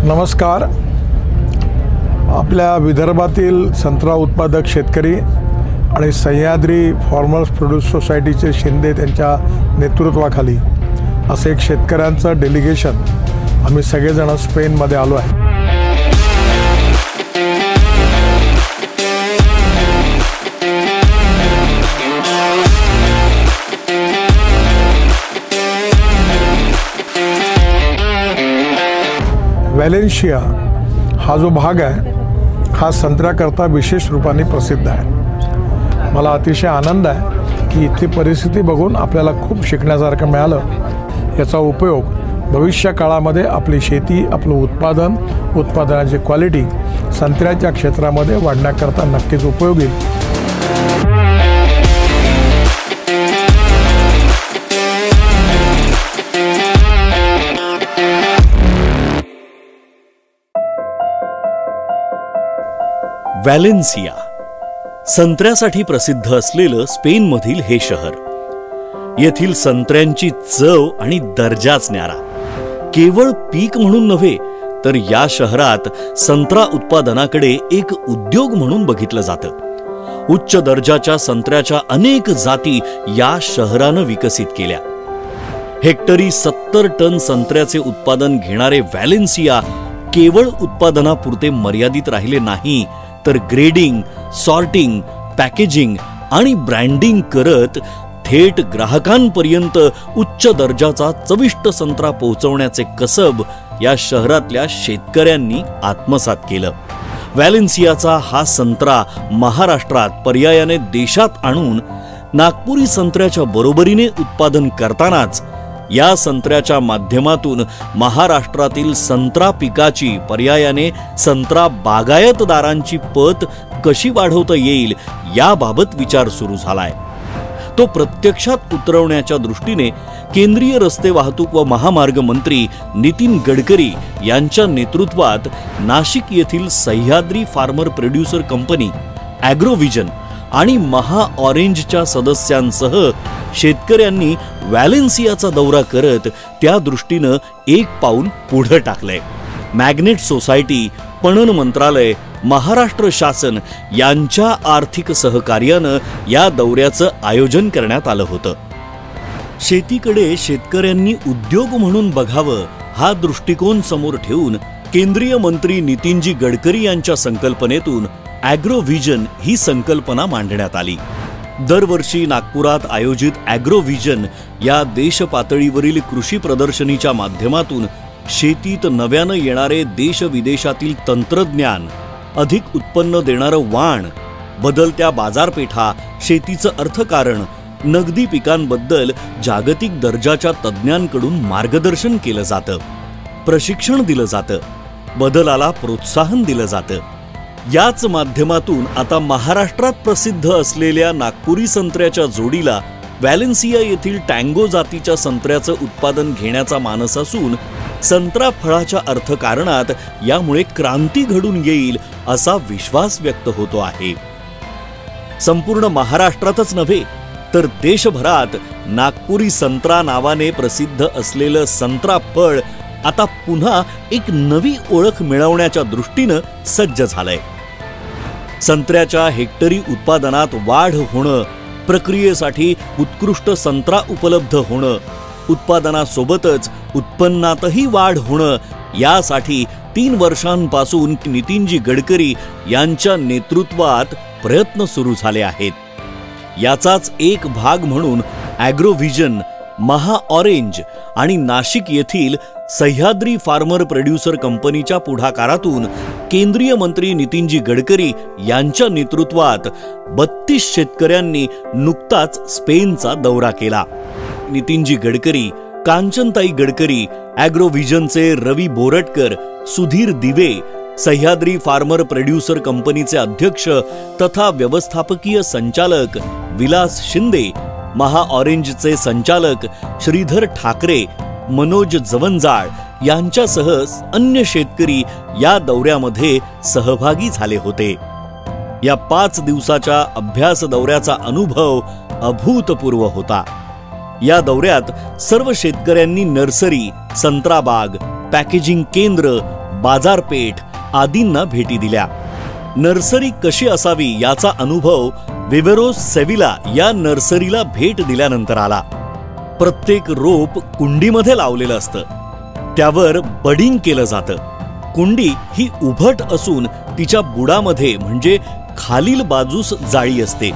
नमस्कार। आपल्या विदर्भातील संत्रा उत्पादक शेतकरी आणि सह्याद्री फार्मर्स प्रोड्यूस सोसायटीचे शिंदे त्यांच्या नेतृत्वाखाली असे एक शेतकऱ्यांचं डेलिगेशन आम्ही सगळेजण स्पेनमध्ये आलो आहे। व्हॅलेन्शिया हा जो भाग आहे हा संत्र्याकरता विशेष रूपाने प्रसिद्ध आहे। मला अतिशय आनंद आहे की इथली परिस्थिती बघून आपल्याला खूप शिकण्यासारखं मिळालं। याचा उपयोग भविष्य काळामध्ये आपली शेती, आपलं उत्पादनाची क्वालिटी संत्र्याच्या क्षेत्रामध्ये वाढण्याकरता नक्कीच उपयोगी। व्हॅलेन्सिया संत्र्यासाठी प्रसिद्ध असलेलं स्पेनमधील हे शहर, येथील संत्र्यांची चव आणि दर्जाच न्यारा। केवळ पीक म्हणून नव्हे तर या शहरात संत्रा उत्पादनाकडे एक उद्योग म्हणून बघितलं जातं। उच्च दर्जाच्या संत्र्याच्या अनेक जाती या शहरानं विकसित केल्या। हेक्टरी 70 टन संत्र्याचे उत्पादन घेणारे व्हॅलेन्सिया केवळ उत्पादनापुरते मर्यादित राहिले नाही, तर ग्रेडिंग, सॉर्टिंग, पॅकेजिंग आणि ब्रँडिंग करत थेट ग्राहकांपर्यंत उच्च दर्जाचा चविष्ट संत्रा पोहोचवण्याचे कसब या शहरातल्या शेतकऱ्यांनी आत्मसात केलं। व्हॅलेन्सियाचा हा संत्रा महाराष्ट्रात पर्यायाने देशात आणून नागपुरी संत्र्याच्या बरोबरीने उत्पादन करतानाच या संत्र्याच्या माध्यमातून महाराष्ट्रातील संत्रा पिकाची पर्यायाने संत्रा बागायतदारांची पत कशी वाढवता येईल याबाबत विचार सुरू झालाय। तो प्रत्यक्षात उतरवण्याच्या दृष्टीने केंद्रीय रस्ते वाहतूक व महामार्ग मंत्री नितीन गडकरी यांच्या नेतृत्वात नाशिक येथील सह्याद्री फार्मर प्रोड्यूसर कंपनी, ॲग्रोव्हिजन आणि महा ऑरेंजच्या सदस्यांसह शेतकऱ्यांनी व्हॅलेन्सियाचा दौरा करत त्या दृष्टीनं एक पाऊल पुढे टाकलंय। मॅग्नेट सोसायटी, पणन मंत्रालय, महाराष्ट्र शासन यांच्या आर्थिक सहकार्यानं या दौऱ्याचं आयोजन करण्यात आलं होतं। शेतीकडे शेतकऱ्यांनी उद्योग म्हणून बघावं हा दृष्टिकोन समोर ठेवून केंद्रीय मंत्री नितीनजी गडकरी यांच्या संकल्पनेतून ॲग्रोव्हिजन ही संकल्पना मांडण्यात आली। दरवर्षी नागपुरात आयोजित ॲग्रोव्हिजन या देश पातळीवरील कृषी प्रदर्शनीच्या माध्यमातून शेतीत नव्यानं येणारे देश विदेशातील तंत्रज्ञान, अधिक उत्पन्न देणारं वाण, बदलत्या बाजारपेठा, शेतीचं अर्थकारण, नगदी पिकांबद्दल जागतिक दर्जाच्या तज्ज्ञांकडून मार्गदर्शन केलं जातं, प्रशिक्षण दिलं जातं, बदलाला प्रोत्साहन दिलं जातं। याच माध्यमातून आता महाराष्ट्रात प्रसिद्ध असलेल्या नागपुरी संत्र्याच्या जोडीला व्हॅलेन्सिया येथील टँगो जातीच्या संत्र्याचं उत्पादन घेण्याचा मानस असून संत्रा फळाच्या अर्थकारणात यामुळे क्रांती घडून येईल असा विश्वास व्यक्त होतो आहे। संपूर्ण महाराष्ट्रातच नव्हे तर देशभरात नागपुरी संत्रा नावाने प्रसिद्ध असलेलं संत्रा फळ आता पुन्हा एक नवी ओळख मिळवण्याच्या दृष्टीनं सज्ज झालंय। संत्र्याच्या हेक्टरी उत्पादनात वाढ होणं, प्रक्रियेसाठी उत्कृष्ट संत्रा उपलब्ध होणं, उत्पादनासोबतच उत्पन्नातही वाढ होणं यासाठी 3 वर्षांपासून नितीनजी गडकरी यांच्या नेतृत्वात प्रयत्न सुरू झाले आहेत। याचाच एक भाग म्हणून ॲग्रोव्हिजन, महा ऑरेंज आणि नाशिक येथील सह्याद्री फार्मर प्रोड्यूसर कंपनीच्या पुढाकारातून केंद्रीय मंत्री नितीनजी गडकरी यांच्या नेतृत्वात 32 शेतकऱ्यांनी नुकताच स्पेनचा दौरा केला। नितीनजी गडकरी, कांचनताई गडकरी, ॲग्रोव्हिजनचे रवी बोरटकर, सुधीर दिवे, सह्याद्री फार्मर प्रोड्यूसर कंपनीचे अध्यक्ष तथा व्यवस्थापकीय संचालक विलास शिंदे, महा ऑरेंजचे संचालक श्रीधर ठाकरे, मनोज जवंजाळ यांच्यासह अन्य शेतकरी या दौऱ्यामध्ये सहभागी झाले होते। या 5 दिवसाच्या अभ्यास दौऱ्याचा अनुभव अभूतपूर्व होता। या दौऱ्यात सर्व शेतकऱ्यांनी नर्सरी, संत्रा बाग, पॅकेजिंग केंद्र, बाजारपेठ आदींना भेटी दिल्या. नर्सरी कशी असावी याचा अनुभव विवेरोस सेविला या नर्सरीला भेट दिल्यानंतर आला. प्रत्येक रोप कुंडीमध्ये लावलेलं असतं, त्यावर बडिंग केलं जातं. कुंडी ही उभट असून तिच्या बुडामध्ये म्हणजे खालील बाजूस जाळी असते.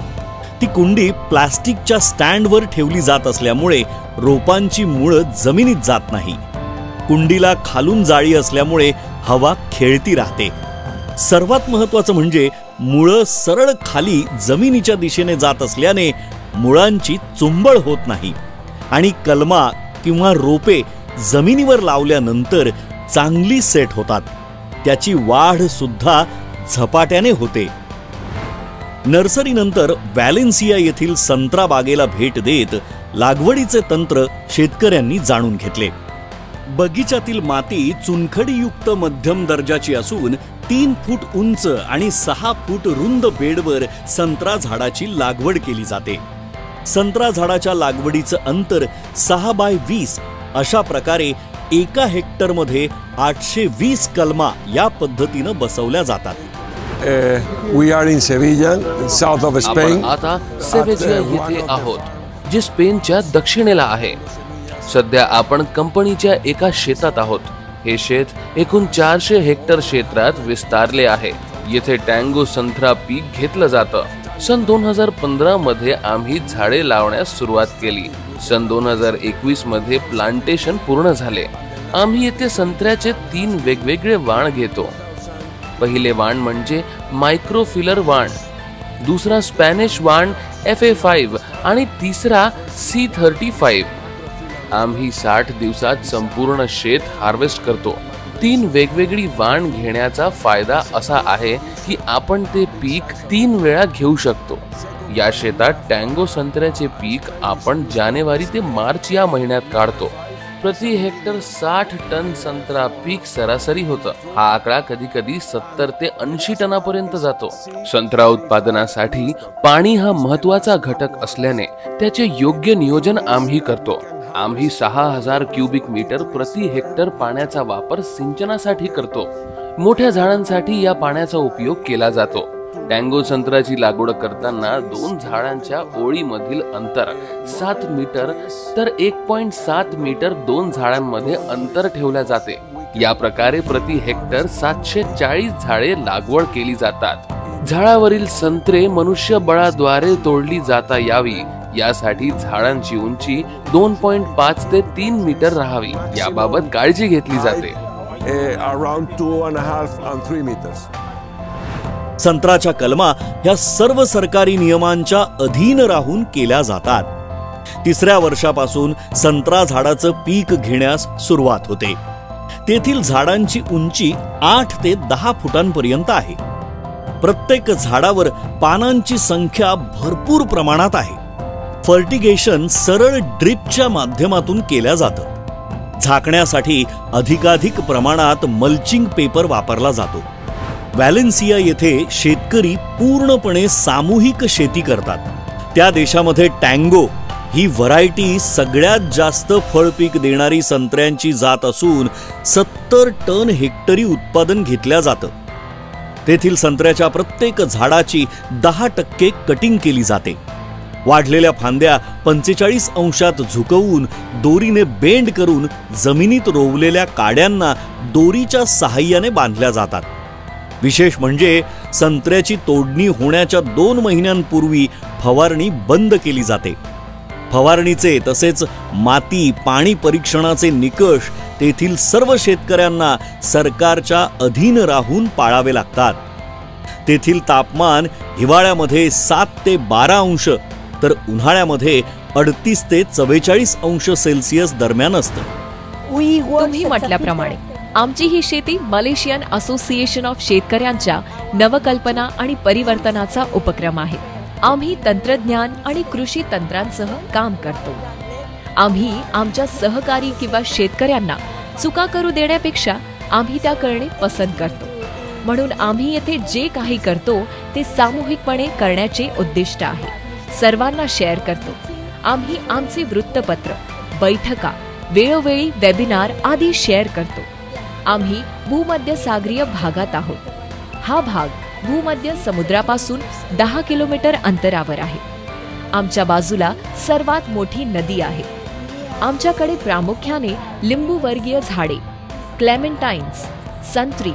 ती कुंडी प्लास्टिकच्या स्टँडवर ठेवली जात असल्यामुळे रोपांची मुळं जमिनीत जात नाही. कुंडीला खालून जाळी असल्यामुळे हवा खेळती राहते. सर्वात महत्त्वाचं म्हणजे मुळं सरळ खाली जमिनीच्या दिशेने जात असल्याने मुळांची चुंबळ होत नाही आणि कलमा किंवा रोपे जमिनीवर लावल्यानंतर चांगली सेट होतात. त्याची वाढ सुद्धा झपाट्याने होते. नर्सरीनंतर व्हॅलेन्सिया येथील संत्रा बागेला भेट देत लागवडीचे तंत्र शेतकऱ्यांनी जाणून घेतले. बगीच्यातील माती चुनखडीयुक्त मध्यम दर्जाची असून 3 फूट उंच आणि 6 फूट रुंद बेडवर संत्रा झाडाची लागवड केली जाते. संत्रा झाडाच्या लागवडीचं अंतर 6 बाय 20 अशा प्रकारे 1 हेक्टरमध्ये 820 कलमा या पद्धतीनं बसवल्या जातात. We are in Sevilla, south of Spain. आपण आता सेव्हिया येथे आहोत, जे स्पेनच्या दक्षिणेला आहे. सध्या आपण कंपनीच्या एका शेतात आहोत. हे शेत एकूण 400 हेक्टर क्षेत्रात विस्तारले आहे. येथे टँगो संत्रा पीक घेतलं जातं. सन 2015 मध्ये आम्ही झाडे लावण्यास सुरुवात केली. सन 2021 मध्ये प्लांटेशन पूर्ण झाले. आम्ही येथे संत्र्याचे 3 वेगवेगळे वाण घेतो. पहिले वाण म्हणजे मायक्रोफिलर वाण, दुसरा स्पॅनिश वाण FA5 आणि तिसरा C35. आम्ही 60 दिवसात संपूर्ण शेत हार्वेस्ट करतो. 3 वेगवेगळी वाण घेण्याचा फायदा असा आहे की आपण ते पीक 3 वेळा घेऊ शकतो. या शेतात टँगो संत्र्याचे पीक आपण जानेवारी ते मार्च या महिन्यात काढतो. प्रति हेक्टर 60 टन संत्रा पीक सरासरी होतं. हा आकडा कधी कधी 70 ते 80 टनापर्यंत जातो. संत्रा उत्पादनासाठी पाणी हा महत्वाचा घटक असल्याने त्याचे योग्य नियोजन आम्ही करतो. आम्ही 6000 क्युबिक मीटर प्रति हेक्टर पाण्याचा वापर सिंचनासाठी करतो. मोठ्या झाडांसाठी या पाण्याचा उपयोग केला जातो. टँगो संत्र्याची लागवड करताना 2 झाडांच्या ओळीमधील अंतर 7 मीटर तर 1.7 मीटर 2 झाडांमध्ये अंतर ठेवले जाते. या प्रकारे प्रति हेक्टर 740 झाडे लागवड केली जातात. झाडावरील संत्रे मनुष्यबळाद्वारे तोडली जाता यावी यासाठी झाडांची उंची 2.5 ते 3 मीटर राहावी याबाबत काळजी घेतली जाते. Around 2.5 and 3 meters. संत्र्याच्या कलमा ह्या सर्व सरकारी नियमांच्या अधीन राहून केल्या जातात. 3ऱ्या वर्षापासून संत्रा झाडाचं पीक घेण्यास सुरुवात होते. तेथील झाडांची उंची 8 ते 10 फुटांपर्यंत आहे. प्रत्येक झाडावर पानांची संख्या भरपूर प्रमाणात आहे. फर्टिगेशन सरळ ड्रिपच्या माध्यमातून केल्या जातं. झाकण्यासाठी अधिकाधिक प्रमाणात मल्चिंग पेपर वापरला जातो. व्हॅलेन्सिया येथे शेतकरी पूर्णपणे सामूहिक शेती करतात. त्या देशामध्ये टँगो ही व्हरायटी सगळ्यात जास्त फळपीक देणारी संत्र्यांची जात असून 70 टन हेक्टरी उत्पादन घेतल्या जातं. तेथील संत्र्याच्या प्रत्येक झाडाची 10% कटिंग केली जाते. वाढलेल्या फांद्या 45 अंशात झुकवून दोरीने बेंड करून जमिनीत रोवलेल्या काड्यांना दोरीच्या सहाय्याने बांधल्या जातात. विशेष म्हणजे संत्र्याची तोडणी होण्याच्या 2 महिन्यांपूर्वी फवारणी बंद केली जाते. फवारणीचे तसेच माती पाणी परीक्षणाचे निकष तेथील सर्व शेतकऱ्यांना सरकारच्या अधीन राहून पाळावे लागतात. तेथील तापमान हिवाळ्यामध्ये 7 ते 12 अंश तर उन्हाळ्यामध्ये 38 ते 44 अंश सेल्सिअस दरम्यान असतं. तुम्ही म्हटल्याप्रमाणे आमची ही शेती मलेशियन असोसिएशन ऑफ शेतकऱ्यांच्या नवकल्पना आणि परिवर्तनाचा उपक्रम आहे. आम्ही तंत्रज्ञान आणि कृषी तंत्रांसह काम करतो. आम्ही आमच्या सहकारी किंवा शेतकऱ्यांना चुका करू देण्यापेक्षा आम्ही त्या करणे पसंत करतो. म्हणून आम्ही येथे जे काही करतो ते सामूहिकपणे करण्याचे उद्दिष्ट आहे. सर्वांना शेअर करतो. आम्ही आमचे वृत्तपत्र, बैठका, वेळोवेळी वेबिनार आदी शेअर करतो. आम्ही भूमध्य सागरीय भागात आहोत. हा भाग भूमध्य समुद्रापासून 10 किलोमीटर अंतरावर आहे. आमच्या बाजूला सर्वात मोठी नदी आहे. आमच्याकडे प्रामुख्याने लिंबूवर्गीय झाडे, क्लेमेंटाइन्स, संत्री,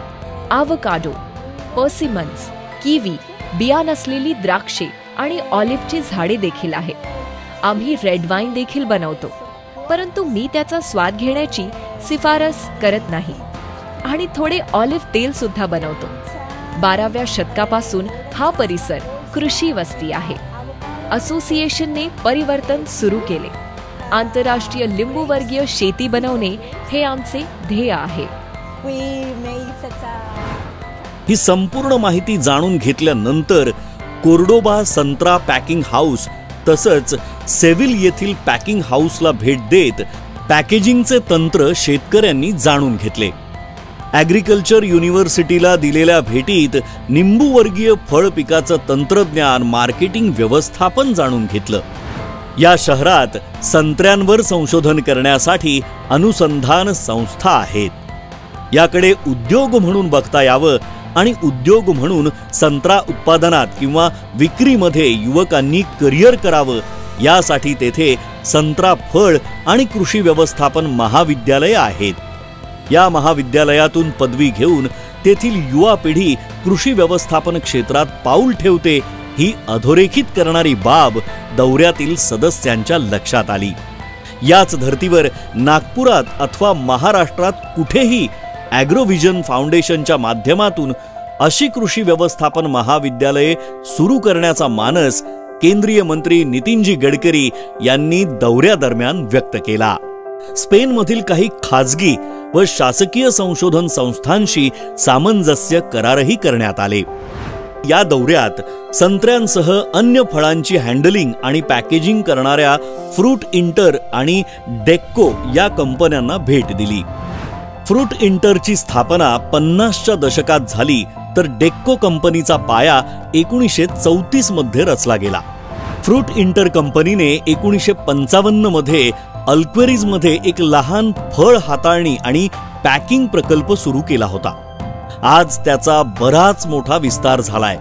आवोकाडो, पर्सिमन्स, किवी, बिया नसलेली द्राक्षे आणि ऑलिव्हची झाडे देखील आहेत. आम्ही रेड वाईन देखील बनवतो, परंतु मी त्याचा स्वाद घेण्याची शिफारस करत नाही. आणि थोडे ऑलिव्ह तेल सुद्धा बनवतो. 12व्या शतकापासून हा परिसर कृषी वस्ती आहे. असोसिएशनने परिवर्तन सुरू केले. आंतरराष्ट्रीय लिंबूवर्गीय शेती बनवणे हे आमचे ध्येय आहे. ही संपूर्ण माहिती जाणून घेतल्यानंतर कोर्डोबा संत्रा पॅकिंग हाऊस तसंच सेव्हिल येथील पॅकिंग हाऊसला भेट देत पॅकेजिंगचे तंत्र शेतकऱ्यांनी जाणून घेतले. ॲग्रिकल्चर युनिव्हर्सिटीला दिलेल्या भेटीत निंबूवर्गीय फळ पिकाचं तंत्रज्ञान, मार्केटिंग, व्यवस्थापन जाणून घेतलं. या शहरात संत्र्यांवर संशोधन करण्यासाठी अनुसंधान संस्था आहेत. याकडे उद्योग म्हणून बघता यावं आणि उद्योग म्हणून संत्रा उत्पादनात किंवा विक्रीमध्ये युवकांनी करिअर करावं, यासाठी तेथे संत्रा फळ आणि कृषी व्यवस्थापन महाविद्यालय आहेत. या महाविद्यालयातून पदवी घेऊन तेथील युवा पिढी कृषी व्यवस्थापन क्षेत्रात पाऊल ठेवते, ही अधोरेखित करणारी बाब दौऱ्यातील सदस्यांच्या लक्षात आली. याच धर्तीवर नागपुरात अथवा महाराष्ट्रात कुठेही ॲग्रोव्हिजन फाउंडेशनच्या माध्यमातून अशी कृषी व्यवस्थापन महाविद्यालये सुरू करण्याचा मानस केंद्रीय मंत्री नितीनजी गडकरी यांनी दौऱ्यादरम्यान व्यक्त केला. स्पेनमधील काही खाजगी व शासकीय संशोधन संस्थांशी सामंजस्य करारही करण्यात आले. या दौऱ्यात संत्र्यांसह अन्य फळांची हँडलिंग आणि पॅकेजिंग करणाऱ्या फ्रूट इंटर आणि डेक्को या कंपन्यांना भेट दिली. फ्रूट इंटरची स्थापना 50च्या दशकात झाली, तर डेक्को कंपनीचा पाया 1934 मध्ये रचला गेला. फ्रूट इंटर कंपनीने 1955 मध्ये अल्क्वेरीजमध्ये एक लहान फळ हाताळणी आणि पॅकिंग प्रकल्प सुरू केला होता. आज त्याचा बराच मोठा विस्तार झालाय.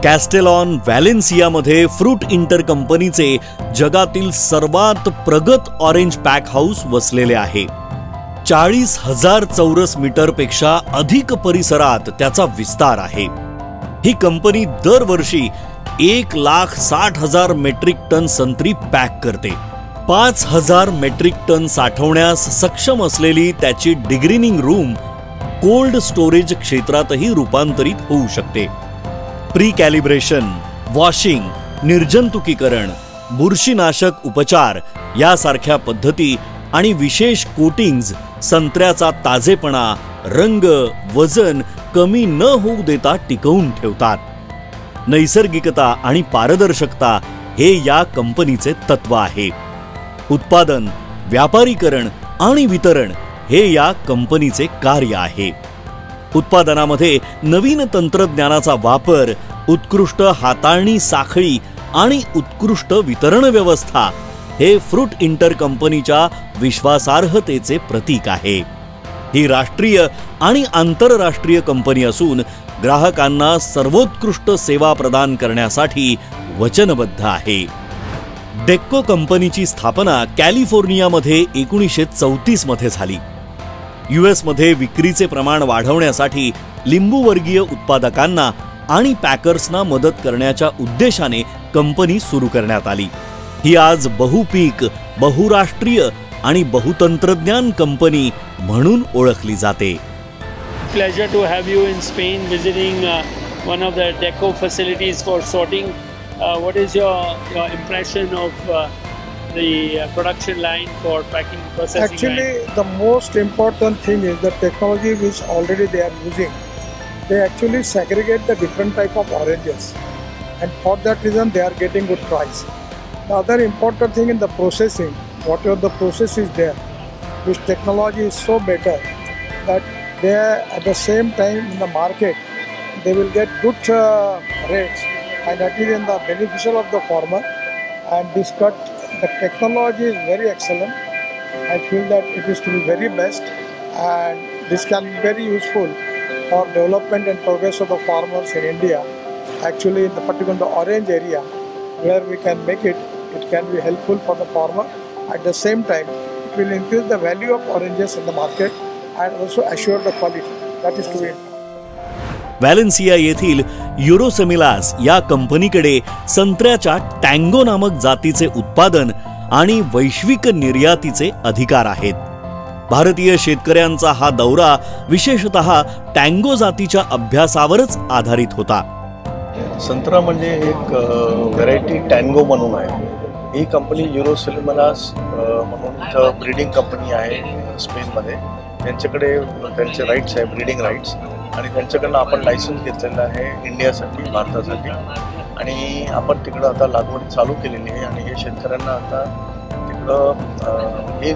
कॅस्टेलॉन व्हॅलेन्सियामध्ये फ्रूट इंटर कंपनीचे जगातील सर्वात प्रगत ऑरेंज पॅक हाऊस वसलेले आहे. 40,000 चौरस मीटरपेक्षा अधिक परिसरात त्याचा विस्तार आहे. ही कंपनी दरवर्षी 1,60,000 मेट्रिक टन संत्री पॅक करते. 5,000 मेट्रिक टन साठवण्यास सक्षम असलेली त्याची डिग्रीनिंग रूम कोल्ड स्टोरेज क्षेत्रातही रूपांतरित होऊ शकते. प्री कॅलिब्रेशन, वॉशिंग, निर्जंतुकीकरण, बुरशीनाशक उपचार यासारख्या पद्धती आणि विशेष कोटिंग्ज संत्र्याचा ताजेपणा, रंग, वजन कमी न होऊ देता टिकवून ठेवतात. नैसर्गिकता आणि पारदर्शकता हे या कंपनीचे तत्व आहे. उत्पादन, व्यापारीकरण आणि वितरण हे या कंपनीचे कार्य आहे. उत्पादनामध्ये नवीन तंत्रज्ञानाचा वापर, उत्कृष्ट हाताळणी साखळी आणि उत्कृष्ट वितरण व्यवस्था हे फ्रूट इंटर कंपनीच्या विश्वासार्हतेचे प्रतीक आहे. ही राष्ट्रीय आणि आंतरराष्ट्रीय कंपनी असून ग्राहकांना सर्वोत्कृष्ट सेवा प्रदान करण्यासाठी वचनबद्ध आहे. डेक्को कंपनीची स्थापना कॅलिफोर्नियामध्ये 1934 मध्ये झाली. US मध्ये विक्रीचे प्रमाण वाढवण्यासाठी लिंबूवर्गीय उत्पादकांना आणि पॅकर्सना मदत करण्याच्या उद्देशाने कंपनी सुरू करण्यात आली. ही आज बहुपीक, बहुराष्ट्रीय आणि बहुतंत्रज्ञान कंपनी म्हणून ओळखली जाते. Pleasure to have you in Spain visiting one of the Decco facilities for sorting. What is your impression of the production line for packing processing? Actually, the most important thing is the technology which already they are using. They actually segregate the different type of oranges, and for that reason they are getting good price. The other important thing in the processing, whatever the process is there, this technology is so better that they are at the same time in the market they will get good rates, and that is in the beneficial of the farmer. And this cut, the technology is very excellent. I feel that it is to be very best, and this can be very useful for development and progress of the farmers in India. Actually, in the particular orange area, where we can make it, it can be helpful for the farmer. At the same time, it will increase the value of oranges in the market and also assure the quality. That is to be. व्हॅलेन्सिया येथील युरोसेमिलास या कंपनीकडे संत्र्याच्या tango नामक जातीचे उत्पादन आणि वैश्विक निर्यातीचे अधिकार आहेत. भारतीय शेतकऱ्यांचा हा दौरा विशेषतः टँगो जातीच्या अभ्यासावरच आधारित होता. संत्रा म्हणजे एक व्हरायटी टँगो म्हणून आहे. ही कंपनी युरोसेमिलास म्हणून ब्रीडिंग कंपनी आहे स्पेनमध्ये. त्यांच्याकडे त्यांचे राईट्स आहे, ब्रीडिंग राईट्स, आणि त्यांच्याकडनं आपण लायसन्स घेतलेलं आहे इंडियासाठी, भारतासाठी. आणि आपण तिकडं आता लागवड चालू केलेली आहे. आणि हे शेतकऱ्यांना आता तिकडं हे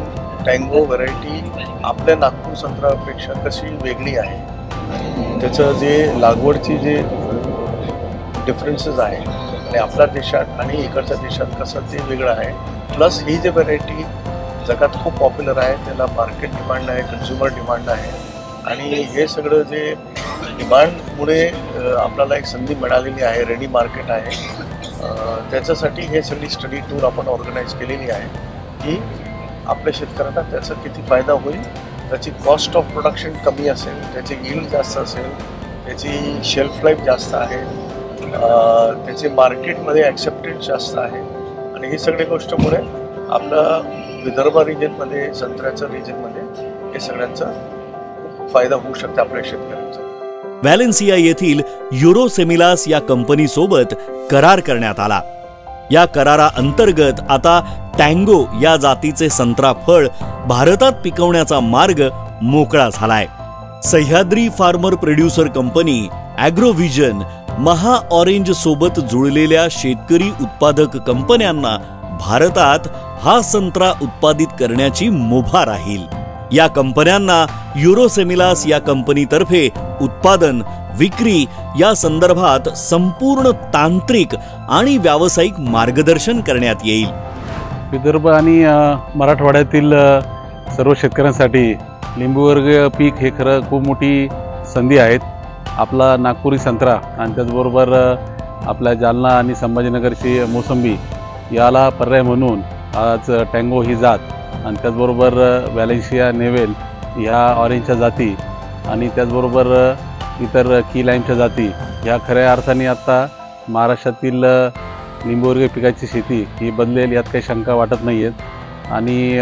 टँगो व्हरायटी आपल्या नागपूर संत्र्यापेक्षा कशी वेगळी आहे, त्याचं जे लागवडची जे डिफरन्सेस आहे आणि आपल्या देशात आणि इकडच्या देशात कसं ते वेगळं आहे. प्लस ही जे व्हरायटी जगात खूप पॉप्युलर आहे, त्याला मार्केट डिमांड आहे, कन्झ्युमर डिमांड आहे. आणि हे सगळं जे डिमांडमुळे आपल्याला एक संधी मिळालेली आहे, रेडी मार्केट आहे. त्याच्यासाठी हे सगळी स्टडी टूर आपण ऑर्गनाईज केलेली आहे की आपल्या शेतकऱ्यांना त्याचा किती फायदा होईल, त्याची कॉस्ट ऑफ प्रोडक्शन कमी असेल, त्याची यील्ड जास्त असेल, त्याची शेल्फ लाईफ जास्त आहे, त्याचे मार्केटमध्ये ॲक्सेप्टन्स जास्त आहे. आणि ही सगळी गोष्टमुळे आपल्या विदर्भ रिजनमध्ये, संत्र्याच्या रिजनमध्ये हे सगळ्यांचा फायदा होऊ शकतो आपल्या शेतकऱ्यांचा. व्हॅलेन्सिया येथील युरोसेमिलास या कंपनीसोबत करार करण्यात आला. या करारा अंतर्गत आता टँगो या जातीचे संत्रा फळ भारतात पिकवण्याचा मार्ग मोकळा झालाय. सह्याद्री फार्मर प्रोड्युसर कंपनी, ॲग्रोव्हिजन, महा ऑरेंज सोबत जुळलेल्या शेतकरी उत्पादक कंपन्यांना भारतात हा संत्रा उत्पादित करण्याची मुभा राहील. या कंपन्यांना युरोसेमिलास या कंपनीतर्फे उत्पादन, विक्री या संदर्भात संपूर्ण तांत्रिक आणि व्यावसायिक मार्गदर्शन करण्यात येईल. विदर्भ आणि मराठवाड्यातील सर्व शेतकऱ्यांसाठी लिंबूवर्गीय पीक हे खरं खूप मोठी संधी आहेत. आपला नागपुरी संत्रा आणि त्याचबरोबर आपल्या जालना आणि संभाजीनगरची मोसंबी याला पर्याय म्हणून आज टँगो ही जात आणि त्याचबरोबर व्हॅलेन्सिया नेवेल ह्या ऑरेंजच्या जाती आणि त्याचबरोबर इतर की लाईमच्या जाती ह्या खऱ्या अर्थाने आता महाराष्ट्रातील लिंबूवर्गीय पिकाची शेती ही बदलेल यात काही शंका वाटत नाही आहेत. आणि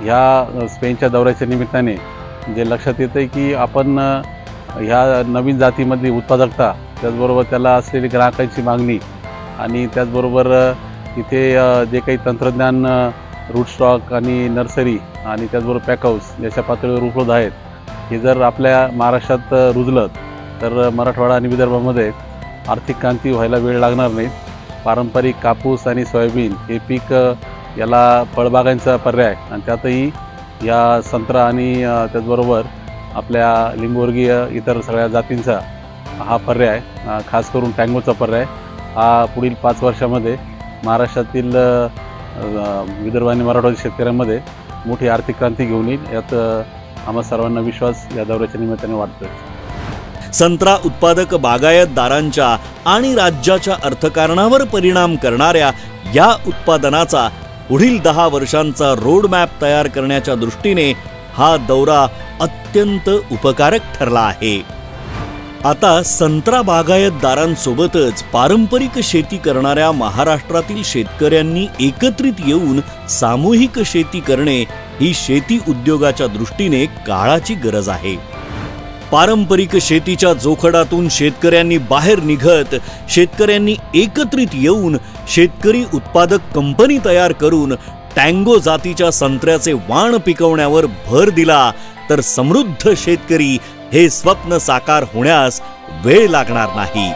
ह्या स्पेनच्या दौऱ्याच्या निमित्ताने जे लक्षात येतं आहे की आपण ह्या नवीन जातीमधली उत्पादकता, त्याचबरोबर त्याला असलेली ग्राहकांची मागणी आणि त्याचबरोबर इथे जे काही तंत्रज्ञान, रूट स्टॉक आणि नर्सरी आणि त्याचबरोबर पॅकहाऊस याच्या पातळीवर उपलब्ध आहेत, हे जर आपल्या महाराष्ट्रात रुजलं तर मराठवाडा आणि विदर्भामध्ये आर्थिक क्रांती व्हायला वेळ लागणार नाही. पारंपरिक कापूस आणि सोयाबीन हे पीक याला फळबागांचा पर्याय आणि त्यातही या संत्रा आणि त्याचबरोबर आपल्या लिंबूवर्गीय इतर सगळ्या जातींचा हा पर्याय, खास करून टँगोचा पर्याय हा पुढील 5 वर्षामध्ये महाराष्ट्रातील विदर्भ आणि मराठवाडी शेतकऱ्यांमध्ये मोठी आर्थिक क्रांती घेऊन येईल यात आम्हा सर्वांना विश्वास या दौऱ्याच्या निमित्ताने वाटतोय. संत्रा उत्पादक बागायतदारांच्या आणि राज्याच्या अर्थकारणावर परिणाम करणाऱ्या या उत्पादनाचा पुढील 10 वर्षांचा रोडमॅप तयार करण्याच्या दृष्टीने हा दौरा अत्यंत उपकारक ठरला आहे. आता संत्रा बागायतदारांसोबतच पारंपरिक शेती करणाऱ्या महाराष्ट्रातील शेतकऱ्यांनी एकत्रित येऊन सामूहिक शेती करणे ही शेती उद्योगाच्या दृष्टीने काळाची गरज आहे. पारंपरिक शेतीच्या जोखडातून शेतकऱ्यांनी बाहेर निघत शेतकऱ्यांनी एकत्रित येऊन शेतकरी उत्पादक कंपनी तयार करून टँगो जातीच्या संत्र्याचे वाण पिकवण्यावर भर दिला तर समृद्ध शेतकरी हे स्वप्न साकार होण्यास वेळ लागणार नाही.